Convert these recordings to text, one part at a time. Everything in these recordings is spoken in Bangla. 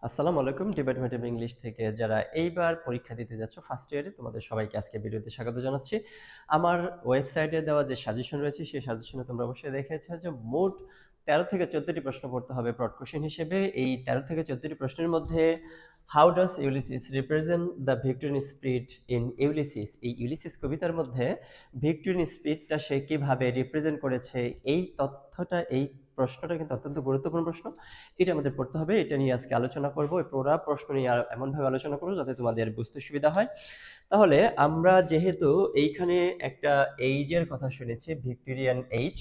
আসসালামু আলাইকুম। ডিপার্টমেন্ট অফ ইংলিশ থেকে যারা এইবার পরীক্ষা দিতে যাচ্ছ ফার্স্ট ইয়ারে, তোমাদের সবাইকে আজকে ভিডিওতে স্বাগত জানাচ্ছি। আমার ওয়েবসাইটে দেওয়া যে সাজেশন রয়েছে সেই সাজেশনে তোমরা অবশ্যই দেখেছো যে মোট 13 থেকে 14টি প্রশ্ন পড়তে হবে ব্রড কোশ্চেন হিসেবে। এই 13 থেকে 14টি প্রশ্নের মধ্যে how does Ulysses represent the Victorian spirit in Ulysses, এই ইউলিসিস কবিতার মধ্যে ভিক্টোরিয়ান স্পিরিটটা সে কিভাবে রিপ্রেজেন্ট করেছে, এই তথ্যটা, এই প্রশ্নটা কিন্তু অত্যন্ত গুরুত্বপূর্ণ প্রশ্ন। এটা আমাদের পড়তে হবে, এটা নিয়ে আজকে আলোচনা করব। এই পুরো প্রশ্ন নিয়ে এমনভাবে আলোচনা করবো যাতে তোমাদের বুঝতে সুবিধা হয়। তাহলে আমরা যেহেতু এইখানে একটা এইজের কথা শুনেছি, ভিক্টোরিয়ান এইজ,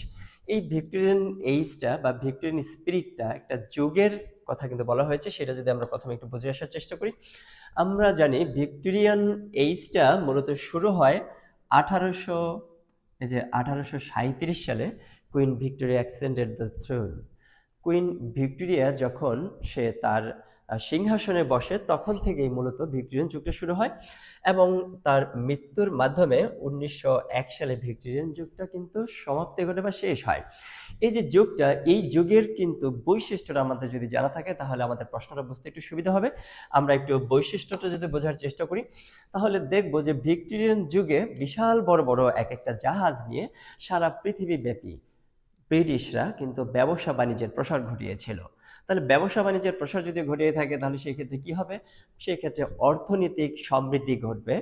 এই ভিক্টোরিয়ান এইজটা বা ভিক্টোরিয়ান স্পিরিটটা একটা যুগের কথা কিন্তু বলা হয়েছে। সেটা যদি আমরা প্রথমে একটু বুঝে আসার চেষ্টা করি, আমরা জানি ভিক্টোরিয়ান এইজটা মূলত শুরু হয় 1800 1837 সালে queen Victoria অ্যাসেন্ডেড the thrown. Queen Victoria যখন সে তার সিংহাসনে বসে তখন থেকেই মূলত ভিক্টোরিয়ান যুগটা শুরু হয় এবং তার মৃত্যুর মাধ্যমে 1901 সালে ভিক্টোরিয়ান যুগটা কিন্তু সমাপ্তি ঘটে বা শেষ হয়। এই যে যুগটা, এই যুগের কিন্তু বৈশিষ্ট্যটা আমাদের যদি জানা থাকে তাহলে আমাদের প্রশ্নটা বুঝতে একটু সুবিধা হবে। আমরা একটু বৈশিষ্ট্যটা যদি বোঝার চেষ্টা করি তাহলে দেখব যে ভিক্টোরিয়ান যুগে বিশাল বড় বড় এক একটা জাহাজ নিয়ে সারা পৃথিবী ব্যাপী ব্রিটিশরা কিন্তু ব্যবসা বাণিজ্যের প্রসার ঘটিয়েছিল। তাহলে ব্যবসা বাণিজ্যের প্রসার যদি ঘটিয়ে থাকে তাহলে সেই ক্ষেত্রে কি হবে? সেই ক্ষেত্রে অর্থনৈতিক সমৃদ্ধি ঘটবে।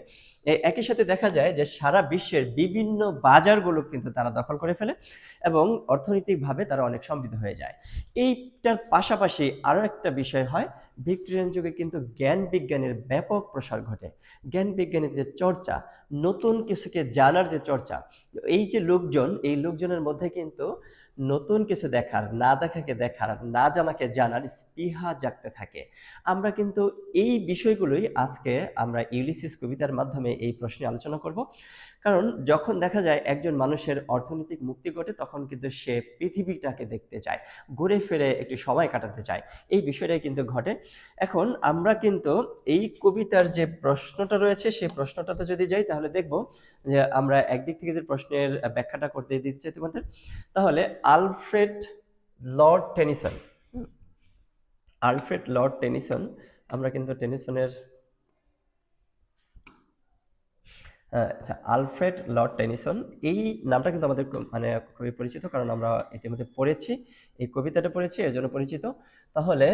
একই সাথে দেখা যায় যে সারা বিশ্বের বিভিন্ন বাজারগুলো কিন্তু তারা দখল করে ফেলে এবং অর্থনৈতিকভাবে তারা অনেক সমৃদ্ধ হয়ে যায়। এইটার পাশাপাশি আরো একটা বিষয় হয়, ভিক্টোরিয়ান যুগে কিন্তু জ্ঞান বিজ্ঞানের ব্যাপক প্রসার ঘটে। জ্ঞান বিজ্ঞানের যে চর্চা, নতুন কিছুকে জানার যে চর্চা, এই যে লোকজন, এই লোকজনের মধ্যে কিন্তু নতুন কিছু দেখার, না দেখাকে দেখার, না জানাকে জানার স্পৃহা জাগতে থাকে। আমরা কিন্তু এই বিষয়গুলোই আজকে আমরা ইউলিসিস কবিতার মাধ্যমে এই প্রশ্নে আলোচনা করব। কারণ যখন দেখা যায় একজন মানুষের অর্থনৈতিক মুক্তি ঘটে তখন কিন্তু সে পৃথিবীটাকে দেখতে চায়, ঘুরে ফিরে একটু সময় কাটাতে চায়, এই বিষয়টাই কিন্তু ঘটে। এখন আমরা কিন্তু এই কবিতার যে প্রশ্নটা রয়েছে সেই প্রশ্নটাতে যদি যাই তাহলে দেখব যে আমরা একদিক থেকে যে প্রশ্নের ব্যাখ্যাটা করতে দিচ্ছে তোমাদের, তাহলে Alfred Lord Tennyson, Alfred Lord Tennyson, আমরা কিন্তু টেনিসনের আচ্ছা, আলফ্রেড লর্ড টেনিসন, এই নামটা কিন্তু আমাদের মানে খুবই পরিচিত, কারণ আমরা ইতিমধ্যে পড়েছি, এই কবিতাটা পড়েছি, এর জন্য পরিচিত। তাহলে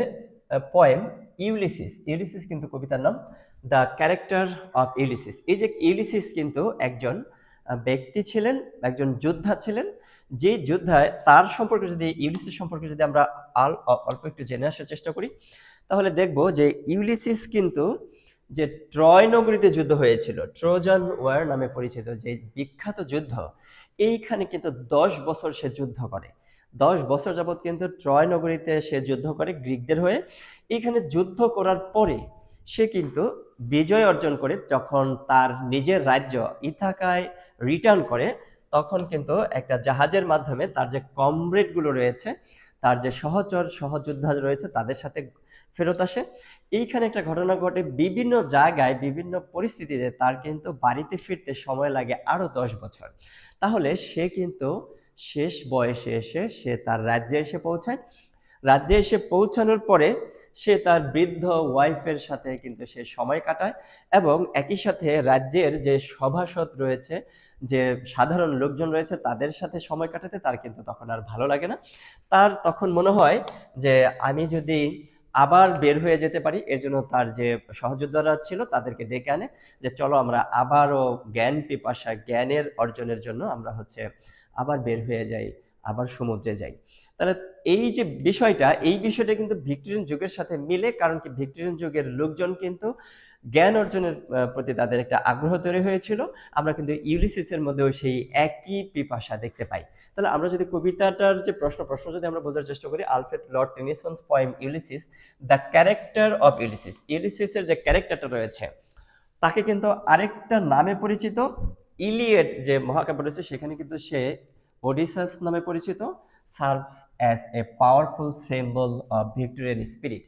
পোয়েম ইউলিসিস, ইউলিসিস কিন্তু কবিতার নাম। দ্য ক্যারেক্টার অফ ইউলিসিস, এই যে ইউলিসিস কিন্তু একজন ব্যক্তি ছিলেন, একজন যোদ্ধা ছিলেন। যে যোদ্ধায় তার সম্পর্কে যদি, ইউলিসিস সম্পর্কে যদি আমরা অল্প একটু জেনে আসার চেষ্টা করি তাহলে দেখব যে ইউলিসিস কিন্তু যে ট্রয় নগরীতে যুদ্ধ হয়েছিল, ট্রোজান ওয়ার নামে পরিচিত যে বিখ্যাত যুদ্ধ, এইখানে কিন্তু 10 বছর সে যুদ্ধ করে। 10 বছর যাবৎ কিন্তু ট্রয় নগরীতে সে যুদ্ধ করে গ্রিকদের হয়ে। এইখানে যুদ্ধ করার পরে সে কিন্তু বিজয় অর্জন করে যখন তার নিজের রাজ্য ইথাকায় রিটার্ন করে তখন কিন্তু একটা জাহাজের মাধ্যমে তার যে কমরেড গুলো রয়েছে, তার যে সহচর সহযোদ্ধা রয়েছে তাদের সাথে ফেরত আসে। এইখানে একটা ঘটনা ঘটে, বিভিন্ন জায়গায় বিভিন্ন পরিস্থিতিতে তার কিন্তু বাড়িতে ফিরতে সময় লাগে আরো 10 বছর। তাহলে সে কিন্তু শেষ বয়সে এসে সে তার রাজ্যে এসে পৌঁছায়। রাজ্যে এসে পৌঁছানোর পরে সে তার বৃদ্ধ ওয়াইফের সাথে কিন্তু সে সময় কাটায় এবং একই সাথে রাজ্যের যে সভাসদ রয়েছে, যে সাধারণ লোকজন রয়েছে তাদের সাথে সময় কাটাতে তার কিন্তু তখন আর ভালো লাগে না। তার তখন মনে হয় যে আমি যদি আবার বের হয়ে যেতে পারি, এর জন্য তার যে সহযোদ্ধারা ছিল তাদেরকে ডেকে আনে যে চলো আমরা আবারও জ্ঞান পিপাসা, জ্ঞানের অর্জনের জন্য আমরা আবার বের হয়ে যাই, আবার সমুদ্রে যাই। তাহলে এই যে বিষয়টা, এই বিষয়টা কিন্তু ভিক্টোরিয়ান যুগের সাথে মিলে, কারণ কি ভিক্টোরিয়ান যুগের লোকজন কিন্তু জ্ঞান অর্জনের প্রতি তাদের একটা আগ্রহ তৈরি হয়েছিল। আমরা কিন্তু ইউলিসিসের মধ্যেও সেই একই পিপাসা দেখতে পাই। তাহলে আমরা যদি কবিতাটার যে প্রশ্ন যদি আমরা বোঝার চেষ্টা করি, Alfred Lord Tennyson's poem Ulysses, the character of Ulysses, ইউলিসিসের যে ক্যারেক্টারটা রয়েছে তাকে কিন্তু আরেকটা নামে পরিচিত, ইলিয়েট যে মহাকাব্য রয়েছে সেখানে কিন্তু সে ওডিসাস নামে পরিচিত, serves as a powerful symbol of Victorian spirit.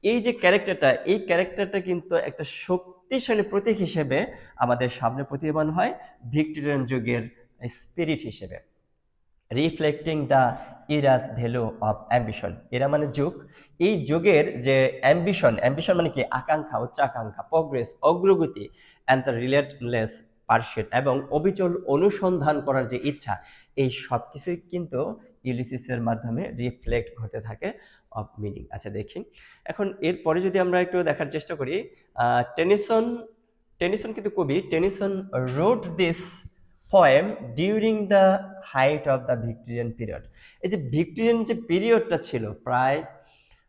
এই যে ক্যারেক্টারটা, এই ক্যারেক্টারটা কিন্তু একটা শক্তিশালী প্রতীক হিসেবে আমাদের সামনে প্রতীয়মান হয় ভিক্টোরিয়ান যুগের স্পিরিট হিসেবে। Reflecting the era's value of ambition. Era মানে যুগ, এই যুগের যে অ্যাম্বিশন, অ্যাম্বিশন মানে কি আকাঙ্ক্ষা, উচ্চাকাঙ্ক্ষা, প্রগ্রেস, অগ্রগতি, অ্যান্ড দ্য রিলেটলেস পারসুট, এবং অবিচল অনুসন্ধান করার যে ইচ্ছা, এই সব কিছুই কিন্তু ইউলিসিসের মাধ্যমে রিফ্লেক্ট ঘটে থাকে অফ মিনিং। আচ্ছা দেখি এখন এরপরে যদি আমরা একটু দেখার চেষ্টা করি, টেনিসন টেনিসন কিন্তু কবি, Tennyson wrote this poem during the height of the Victorian period. এই যে ভিক্টোরিয়ান যে পিরিয়ডটা ছিল, প্রায়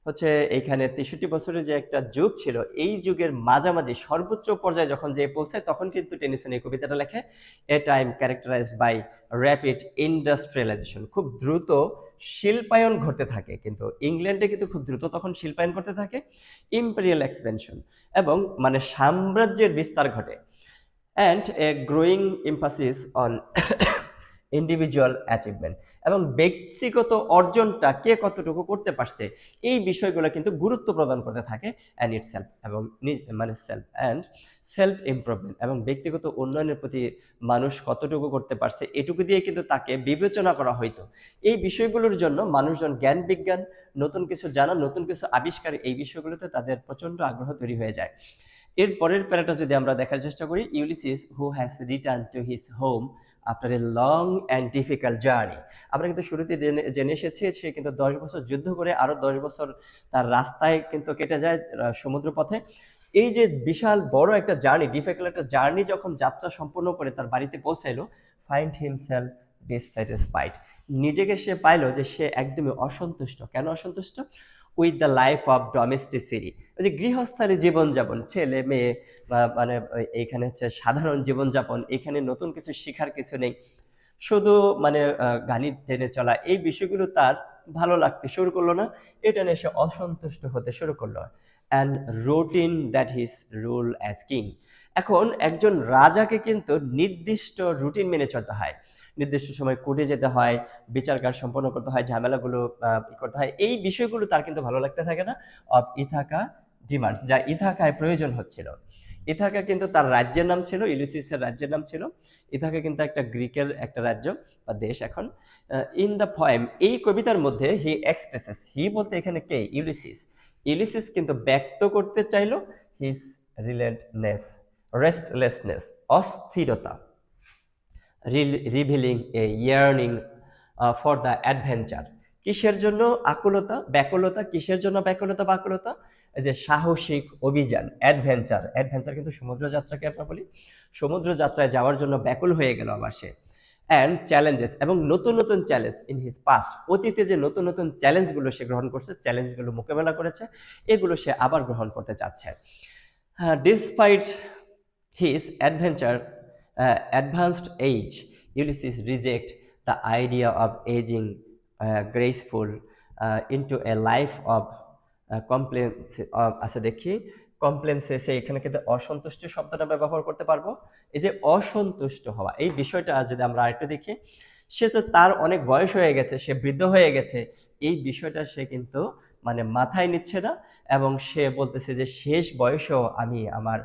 হচ্ছে এইখানে 63 বছরের যে একটা যুগ ছিল, এই যুগের মাঝামাঝি সর্বোচ্চ পর্যায়ে যখন যে পৌঁছায়, তখন কিন্তু টেনিসন এই কবিতাটা লেখে। A time characterised by rapid industrialisation, খুব দ্রুত শিল্পায়ন ঘটতে থাকে, কিন্তু ইংল্যান্ডে কিন্তু খুব দ্রুত তখন শিল্পায়ন করতে থাকে, ইম্পেরিয়াল এক্সপেনশন, এবং মানে সাম্রাজ্যের বিস্তার ঘটে, and a growing emphasis on individual achievement, এবং ব্যক্তিগত অর্জনটা কে কতটুকু করতে পারছে এই বিষয়গুলো কিন্তু গুরুত্ব প্রদান করতে থাকে, অ্যান্ড ইট সেলফ, এবং মানে সেলফ অ্যান্ড সেলফ ইমপ্রুভমেন্ট, এবং ব্যক্তিগত উন্নয়নের প্রতি মানুষ কতটুকু করতে পারছে এটুকু দিয়ে কিন্তু তাকে বিবেচনা করা হইতো। এই বিষয়গুলোর জন্য মানুষজন জ্ঞান বিজ্ঞান, নতুন কিছু জানা, নতুন কিছু আবিষ্কার, এই বিষয়গুলোতে তাদের প্রচন্ড আগ্রহ তৈরি হয়ে যায়। এর পরের প্যারাটা যদি আমরা দেখার চেষ্টা করি, Ulysses who has return to his home after a long and difficult journey. আমরা কিন্তু শুরুতে জেনে এসেছি সে কিন্তু 10 বছর যুদ্ধ করে আরো 10 বছর তার রাস্তায় কিন্তু কেটে যায় সমুদ্র পথে। এই যে বিশাল বড় একটা জার্নি, ডিফিকাল্ট একটা জার্নি যখন যাত্রা সম্পূর্ণ করে তার বাড়িতে পৌঁছাইলো, ফাইন্ড হিমসেলফ ডিসস্যাটিসফাইড, নিজেকে সে পাইলো যে সে একদমই অসন্তুষ্ট। কেন অসন্তুষ্ট? উইথ দ্য লাইফ অফ ডোমেস্টিসিটি, ওই যে গৃহস্থালী জীবনযাপন, ছেলে মেয়ে মানে এইখানে হচ্ছে সাধারণ জীবনযাপন, এখানে নতুন কিছু শেখার কিছু নেই, শুধু মানে গাড়ি টেনে চলা, এই বিষয়গুলো তার ভালো লাগতে শুরু করলো না, এটা নিয়ে সে অসন্তুষ্ট হতে শুরু করলো। And routine that his rule as king, এখন একজন রাজাকে কিন্তু নির্দিষ্ট রুটিন মেনে চলতে হয়, নির্দিষ্ট সময় কোর্টে যেতে হয়, বিচার কাজ সম্পন্ন করতে হয়, ঝামেলাগুলো করতে হয়, এই বিষয়গুলো তার কিন্তু ভালো লাগতে থাকে না। অফ ইথাকা ডিমান্ডস, যা ইথাকায় প্রয়োজন হচ্ছিল। ইথাকা কিন্তু তার রাজ্যের নাম ছিল, ইউলিসিসের রাজ্যের নাম ছিল। ইথাকা কিন্তু একটা গ্রিকের একটা রাজ্য বা দেশ এখন। ইন দ্য পোয়েম, এই কবিতার মধ্যে হি এক্সপ্রেসেস, হি বলতে এখানে কে? ইউলিসিস। ইউলিসিস কিন্তু ব্যক্ত করতে চাইলো হিজ রিলেন্টনেস, রেস্টলেসনেস, অস্থিরতা, revealing A earning for the adventure. কিসের জন্য আকুলতা, ব্যাকুলতা? কিসের জন্য ব্যাকুলতা বা আকুলতা? এই যে সাহসিক অভিযান, অ্যাডভেঞ্চার, অ্যাডভেঞ্চার কিন্তু সমুদ্র যাত্রাকে আমরা বলি, সমুদ্র যাত্রায় যাওয়ার জন্য ব্যাকুল হয়ে গেল আবার সে। অ্যান্ড চ্যালেঞ্জেস, এবং নতুন নতুন চ্যালেঞ্জ ইন হিজ পাস্ট, অতীতে যে নতুন নতুন চ্যালেঞ্জগুলো সে গ্রহণ করছে, চ্যালেঞ্জগুলো মোকাবেলা করেছে, এগুলো সে আবার গ্রহণ করতে চাচ্ছে। Despite his advanced age, Ulysses rejects the idea of aging graceful into a life of আচ্ছা দেখি কমপ্লেন্সেসে, এখানে কিন্তু অসন্তুষ্ট শব্দটা ব্যবহার করতে পারবো। এই যে অসন্তুষ্ট হওয়া, এই বিষয়টা যদি আমরা আরেকটু দেখি, সে তো তার অনেক বয়স হয়ে গেছে, সে বৃদ্ধ হয়ে গেছে, এই বিষয়টা সে কিন্তু মানে মাথায় নিচ্ছে না, এবং সে বলতেছে যে শেষ বয়সেও আমি আমার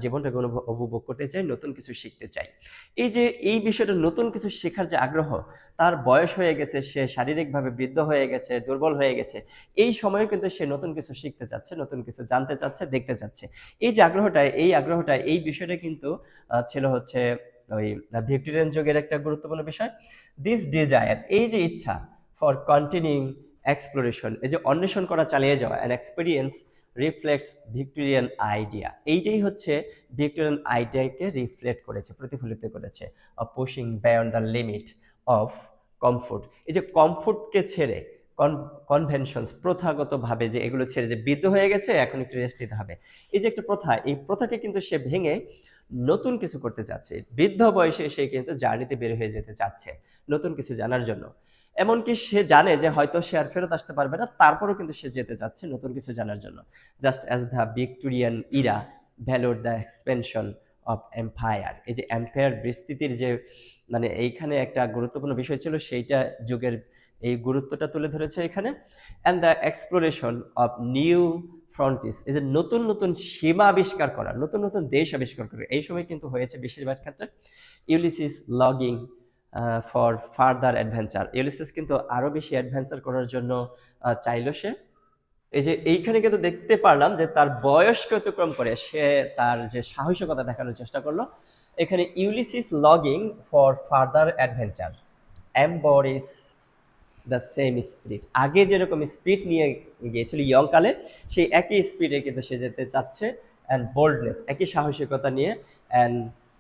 জীবনটাকে উপভোগ করতে চাই, নতুন কিছু শিখতে চাই। এই যে এই বিষয়টা নতুন কিছু শেখার যে আগ্রহ, তার বয়স হয়ে গেছে, সে শারীরিকভাবে বৃদ্ধ হয়ে গেছে, দুর্বল হয়ে গেছে, এই সময়ে কিন্তু সে নতুন কিছু শিখতে চাচ্ছে, নতুন কিছু জানতে চাচ্ছে, দেখতে চাচ্ছে। এই যে আগ্রহটা এই বিষয়টা কিন্তু ছিল হচ্ছে ওই ভিক্টোরিয়ান যুগের একটা গুরুত্বপূর্ণ বিষয়। দিস ডিজায়ার, এই যে ইচ্ছা, ফর কন্টিনিউইং এক্সপ্লোরেশন, এই যে অন্বেষণ করা, চালিয়ে যাওয়া, an experience reflects Victorian idea, এইটাই হচ্ছে ভিক্টোরিয়ান আইডিয়াকে রিফ্লেক্ট করেছে, প্রতিফলিত করেছে। Of pushing beyond the limit of comfort, এই যে কমফোর্টকে ছেড়ে, কনভেনশনস, প্রথাগতভাবে যে এগুলো ছেড়ে, যে বৃদ্ধ হয়ে গেছে এখন একটু রেস্ট নিতে হবে, এই যে একটা প্রথা, এই প্রথাকে কিন্তু সে ভেঙে নতুন কিছু করতে চাচ্ছে। বৃদ্ধ বয়সে সে কিন্তু জার্নিতে বের হয়ে যেতে চাচ্ছে নতুন কিছু জানার জন্য। এমনকি সে জানে যে হয়তো সে আর ফেরত আসতে পারবে না, তারপরও কিন্তু সে যেতে চাচ্ছে নতুন কিছু জানার জন্য। Just as the Victorian Ira valued the expansion of empire, এই যে এম্পায়ার বিস্তৃতির যে মানে এইখানে একটা গুরুত্বপূর্ণ বিষয় ছিল, সেইটা যুগের এই গুরুত্বটা তুলে ধরেছে এখানে। And the exploration of new frontiers, এই যে নতুন নতুন সীমা আবিষ্কার করা, নতুন নতুন দেশ আবিষ্কার করা, এই সময় কিন্তু হয়েছে বেশিরভাগ ক্ষেত্রে। Ulysses logging for further adventure. Ulysses কিন্তু আরো বেশি অ্যাডভেঞ্চার করার জন্য চাইলো সে। এই যে এইখানে কিন্তু দেখতে পারলাম যে তার বয়সকে অতিক্রম করে সে তার যে সাহসিকতা দেখানোর চেষ্টা করলো। এখানে Ulysses logging for further adventure এমবডিস the same spirit. আগে যেরকম স্পিরিট নিয়ে গিয়েছিল ইয়ং কালে, সেই একই স্পিরিটে কিন্তু সে যেতে চাচ্ছে। অ্যান্ড বোল্ডনেস, একই সাহসিকতা নিয়ে। অ্যান্ড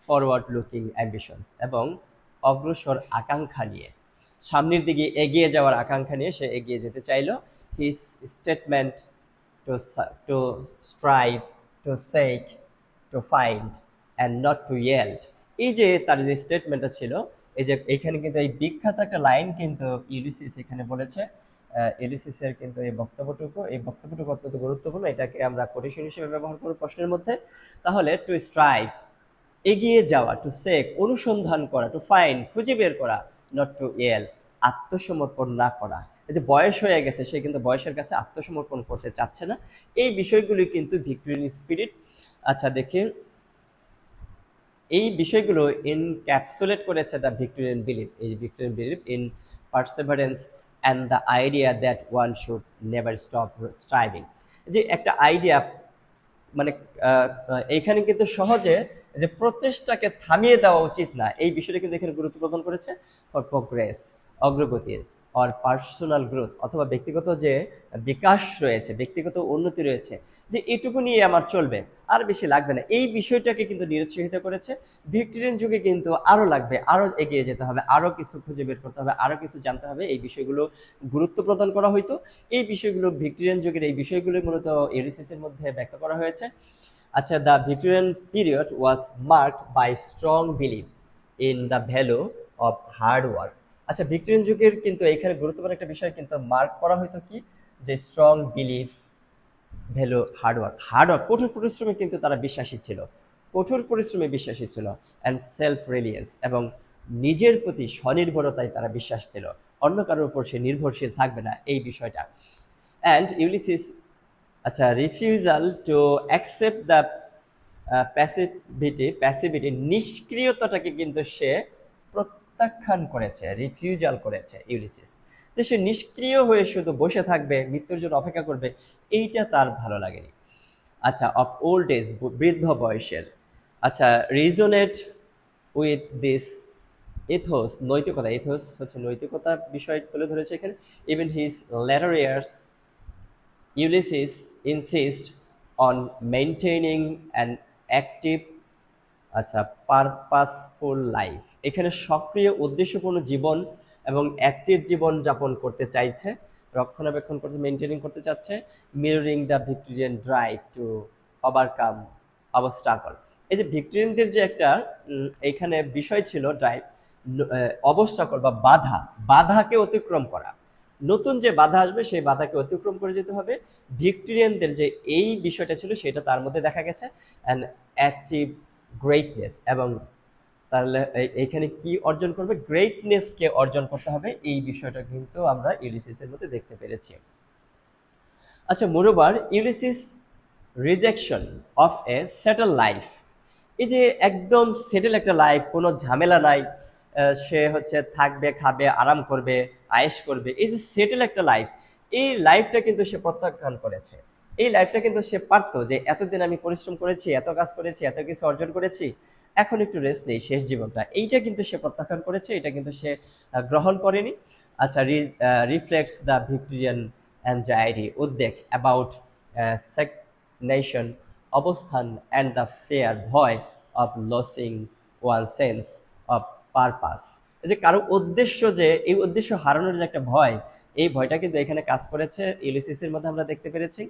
ফরওয়ার্ড লুকিং অ্যাম্বিশন, এবং অগ্রসর আকাঙ্ক্ষা নিয়ে, সামনের দিকে এগিয়ে যাওয়ার আকাঙ্ক্ষা নিয়ে সে এগিয়ে যেতে চাইল। His statement to strive, to seek, to find and not to yield. এই যে তার যে স্টেটমেন্টটা ছিল, এই যে এখানে কিন্তু এই বিখ্যাত একটা লাইন কিন্তু ইউলিসিস এখানে বলেছে। ইউলিসিসের কিন্তু এই বক্তব্যটুকু অত্যন্ত গুরুত্বপূর্ণ। এটাকে আমরা কোটেশন হিসেবে ব্যবহার করব প্রশ্নের মধ্যে। তাহলে টু স্ট্রাইভ, এগিয়ে যাওয়া, টু সেক, অনুসন্ধান করা, টু ফাইন্ড, খুঁজে বের করা, নট টু ইয়েল, আত্মসমর্পণ না করা। এই যে বয়স হয়ে গেছে, সে কিন্তু বয়সের কাছে আত্মসমর্পণ করতে চাচ্ছে না। এই বিষয়গুলি কিন্তু ভিক্টোরিয়ান স্পিরিট। আচ্ছা দেখি, এই বিষয়গুলো ইনক্যাপসুলেট করেছে দ্য ভিক্টোরিয়ান বিলিফ। এই যে Victorian belief in perseverance and the idea that one should never stop striving. যে একটা আইডিয়া, মানে এইখানে কিন্তু সহজে যে প্রচেষ্টাকে থামিয়ে দেওয়া উচিত না, এই বিষয়টা কিন্তু এখানে গুরুত্ব প্রদান করেছে। ফর প্রোগ্রেস, অগ্রগতির, অর পার্সোনাল গ্রোথ, অথবা ব্যক্তিগত যে বিকাশ রয়েছে, ব্যক্তিগত উন্নতি রয়েছে, যে এটুকু নিয়ে আমার চলবে, আর বেশি লাগবে না, এই বিষয়টাকে কিন্তু নিরুৎসাহিত করেছে। ভিক্টোরিয়ান যুগে কিন্তু আরো লাগবে, আরো এগিয়ে যেতে হবে, আরো কিছু খুঁজে বের করতে হবে, আরো কিছু জানতে হবে, এই বিষয়গুলো গুরুত্ব প্রদান করা হইতো। এই বিষয়গুলো ভিক্টোরিয়ান যুগের এই বিষয়গুলো মূলত ইউলিসিসের মধ্যে ব্যক্ত করা হয়েছে। আচ্ছা, the Victorian period was marked by strong believe in the value of hard work. আচ্ছা, ভিক্টোরিয়ান যুগের কিন্তু এখানে গুরুত্বপূর্ণ একটা বিষয় কিন্তু মার্ক করা হয়তো কি, যে strong believe, value hard work. Hard work, কঠোর পরিশ্রমে কিন্তু তারা বিশ্বাসী ছিল, কঠোর পরিশ্রমে বিশ্বাসী ছিল। অ্যান্ড সেলফ রিলিয়েন্স, এবং নিজের প্রতি স্বনির্ভরতায় তারা বিশ্বাস ছিল, অন্য কারোর উপর সে নির্ভরশীল থাকবে না, এই বিষয়টা। অ্যান্ড ইউলিসিস, আচ্ছা, রিফিউজাল টু অ্যাকসেপ্ট দ্য প্যাসিভিটি, নিষ্ক্রিয়তাটাকে কিন্তু সে প্রত্যাখ্যান করেছে, রিফিউজাল করেছে ইউলিসিস। যে সে নিষ্ক্রিয় হয়ে শুধু বসে থাকবে, মৃত্যুর জন্য অপেক্ষা করবে, এইটা তার ভালো লাগেনি। আচ্ছা, অফ ওল্ড এজ, বৃদ্ধ বয়সের। আচ্ছা, রিজনেট উইথ দিস ইথোস, নৈতিকতা, ইথোস হচ্ছে নৈতিকতা বিষয় তুলে ধরেছে এখানে। Even his letter years, Ulysses insist on maintaining an active, আচ্ছা, পারপাসফুল লাইফ। এখানে সক্রিয় উদ্দেশ্যপূর্ণ জীবন এবং অ্যাক্টিভ জীবন যাপন করতে চাইছে, রক্ষণাবেক্ষণ করতে, মেনটেনিং করতে চাচ্ছে। Mirroring the Victorian drive to overcome obstacle. এই যে ভিক্টোরিয়ানদের যে একটা এখানে বিষয় ছিল, ড্রাইভ, অবস্টাকল বা বাধা, বাধাকে অতিক্রম করা, নতুন যে বাধা আসবে সেই বাধাকে অতিক্রম করে যেতে হবে। ভিক্টোরিয়ানদের যে এই বিষয়টা ছিল সেটা তার মধ্যে দেখা গেছে। অ্যান্ড অ্যাচিভ গ্রেটনেস, এবং তাহলে এইখানে কি অর্জন করবে, গ্রেটনেসকে অর্জন করতে হবে, এই বিষয়টা কিন্তু আমরা ইউলিসিসের মধ্যে দেখতে পেরেছি। আচ্ছা, moreover Ulysses rejection of A settle life, এই যে একদম সেটেল একটা লাইফ, কোনো ঝামেলা নাই, সে হচ্ছে থাকবে, খাবে, আরাম করবে, আয়েশ করবে, এই যে সেটেল একটা লাইফ, এই লাইফটা কিন্তু সে প্রত্যাখ্যান করেছে। এই লাইফটা কিন্তু সে পারতো, যে এতদিন আমি পরিশ্রম করেছি, এত কাজ করেছি, এত কিছু অর্জন করেছি, এখন একটু রেস্ট নেই, শেষ জীবনটা, এইটা কিন্তু সে প্রত্যাখ্যান করেছে, এটা কিন্তু সে গ্রহণ করেনি। আচ্ছা, রিফ্লেক্টস দ্য ভিক্টোরিয়ান অ্যাংজাইটি, উদ্বেগ অ্যাবাউট নেশন, অবস্থান, অ্যান্ড দ্য ফেয়ার, ভয় of losing one sense of purpose. এই যে কারো উদ্দেশ্য, যে এই উদ্দেশ্য হারানোর যে একটা ভয়, এই ভয়টা কিন্তু এখানে কাজ করেছে ইউলিসিসের মধ্যে আমরা দেখতে পেরেছি।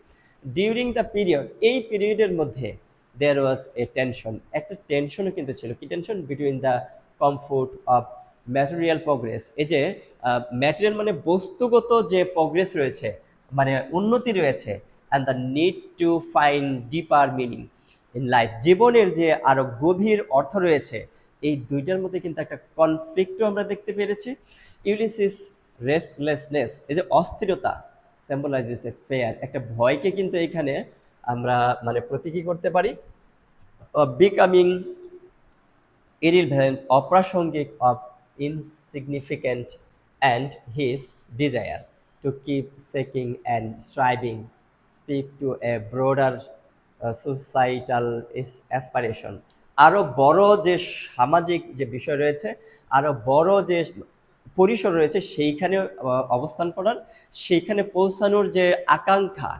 ডিউরিং দ্য পিরিয়ড, এই পিরিয়ডের মধ্যে দেয়ার ওয়াজ এ টেনশন, একটা টেনশনও কিন্তু ছিল। কি tension? Between the comfort of material progress, এই যে ম্যাটেরিয়াল মানে বস্তুগত যে প্রোগ্রেস রয়েছে, মানে উন্নতি রয়েছে, and the need to find deeper meaning in life, জীবনের যে আরো গভীর অর্থ রয়েছে, এই দুইটার মধ্যে কিন্তু একটা কনফ্লিক্টও আমরা দেখতে পেরেছি। ইউলিসিস রেস্টলেসনেস, এই যে অস্থিরতা, সিম্বলাইজেস এ ফেয়ার, একটা ভয়কে কিন্তু এখানে আমরা মানে প্রতীকী করতে পারি। বিকামিং ইরিলভেন্ট, অপ্রাসঙ্গিক, of insignificant, and his desire to keep seeking and striving speak to a broader societal aspiration. আরো বড় যে সামাজিক যে বিষয় রয়েছে, আরো বড় যে পরিসর রয়েছে সেইখানে অবস্থান করার, সেইখানে পৌঁছানোর যে আকাঙ্ক্ষা,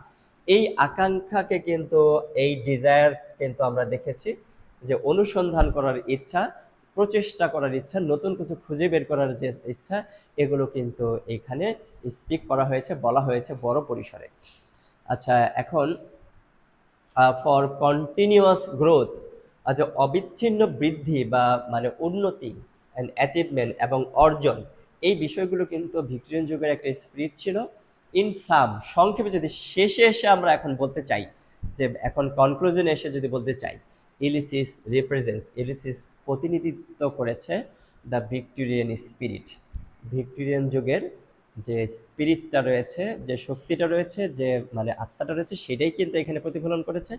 এই আকাঙ্ক্ষাকে কিন্তু এই ডিজায়ার কিন্তু আমরা দেখেছি যে অনুসন্ধান করার ইচ্ছা, প্রচেষ্টা করার ইচ্ছা, নতুন কিছু খুঁজে বের করার যে ইচ্ছা, এগুলো কিন্তু এখানে স্পিক করা হয়েছে, বলা হয়েছে বড় পরিসরে। আচ্ছা, এখন ফর কন্টিনিউয়াস গ্রোথ, আচ্ছা অবিচ্ছিন্ন বৃদ্ধি বা মানে উন্নতি অ্যান্ড অ্যাচিভমেন্ট এবং অর্জন, এই বিষয়গুলো কিন্তু ভিক্টোরিয়ান যুগের একটা স্পিরিট ছিল। ইন সাম, সংক্ষেপে যদি শেষে এসে আমরা এখন বলতে চাই, যে এখন কনক্লুশনে এসে যদি বলতে চাই, ইলিসিস রিপ্রেজেন্টস, ইলিসিস প্রতিনিধিত্ব করেছে দ্য ভিক্টোরিয়ান স্পিরিট, ভিক্টোরিয়ান যুগের যে স্পিরিটটা রয়েছে, যে শক্তিটা রয়েছে, যে মানে আত্মাটা রয়েছে, সেটাই কিন্তু এখানে প্রতিফলন করেছে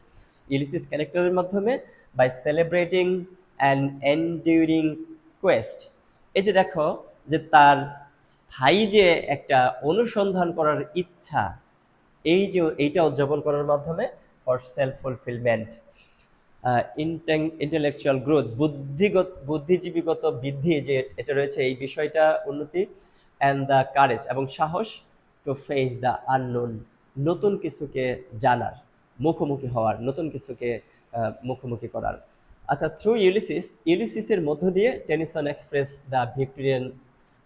ইলিসিস ক্যারেক্টারের মাধ্যমে, বাই সেলিব্রেটিং অ্যান্ড এন্ডিউরিং কোয়েস্ট। এই যে দেখো যে তার স্থায়ী যে একটা অনুসন্ধান করার ইচ্ছা, এই যে এইটা উদযাপন করার মাধ্যমে for self fulfilment, intellectual growth, বুদ্ধিজীবীগত বৃদ্ধি যে এটা রয়েছে, এই বিষয়টা উন্নতি, অ্যান্ড দ্য কারেজ এবং সাহস, টু ফেস দ্য আননোন, নতুন কিছুকে জানার, মুখোমুখি হওয়ার, নতুন কিছুকে মুখোমুখি করার। আচ্ছা, থ্রু ইউলিসিসের মধ্য দিয়ে Tennyson express the Victorian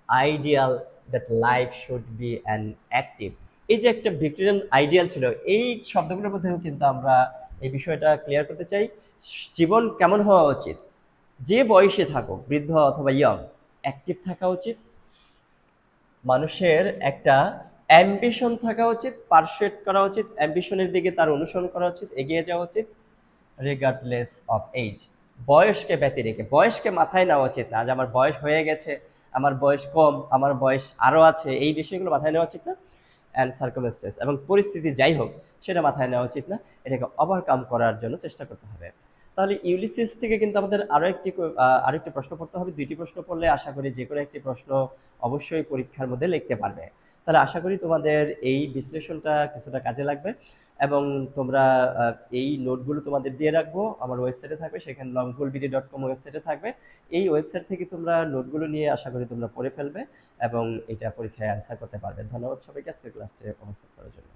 ideal that life should be an active. এই যে একটা ভিক্টোরিয়ান আইডিয়াল ছিল, এই শব্দগুলোর মধ্যেও কিন্তু আমরা এই বিষয়টা ক্লিয়ার করতে চাই, জীবন কেমন হওয়া উচিত, যে বয়সে থাকো, বৃদ্ধ অথবা ইয়ং, অ্যাক্টিভ থাকা উচিত, মানুষের একটা অ্যাম্বিশন থাকা উচিত, পারসুয়েট করা উচিত, অ্যাম্বিশনের দিকে তার অনুসরণ করা উচিত, এগিয়ে যাওয়া উচিত, রিগার্ডলেস অফ এজ, বয়সকে ব্যতি রেখে, বয়সকে মাথায় নেওয়া উচিত না, যে আমার বয়স হয়ে গেছে, আমার বয়স কম, আমার বয়স আরো আছে, এই বিষয়গুলো মাথায় নেওয়া উচিত না। অ্যান্ড সার্কামস্টেন্স, এবং পরিস্থিতি যাই হোক সেটা মাথায় নেওয়া উচিত না, এটাকে ওভারকাম করার জন্য চেষ্টা করতে হবে। তাহলে ইউলিসিস থেকে কিন্তু আমাদের আরো একটি প্রশ্ন পড়তে হবে, দুইটি প্রশ্ন পড়লে আশা করি যে কোনো একটি প্রশ্ন অবশ্যই পরীক্ষার মধ্যে লিখতে পারবে। তাহলে আশা করি তোমাদের এই বিশ্লেষণটা কিছুটা কাজে লাগবে, এবং তোমরা এই নোটগুলো তোমাদের দিয়ে রাখবো, আমার ওয়েবসাইটে থাকবে, সেখানে longpoolbd.com ওয়েবসাইটে থাকবে। এই ওয়েবসাইট থেকে তোমরা নোটগুলো নিয়ে আশা করি তোমরা পড়ে ফেলবে এবং এটা পরীক্ষায় অ্যান্সার করতে পারবে। ধন্যবাদ সবাইকে আজকের ক্লাসটি উপস্থিত করার জন্য।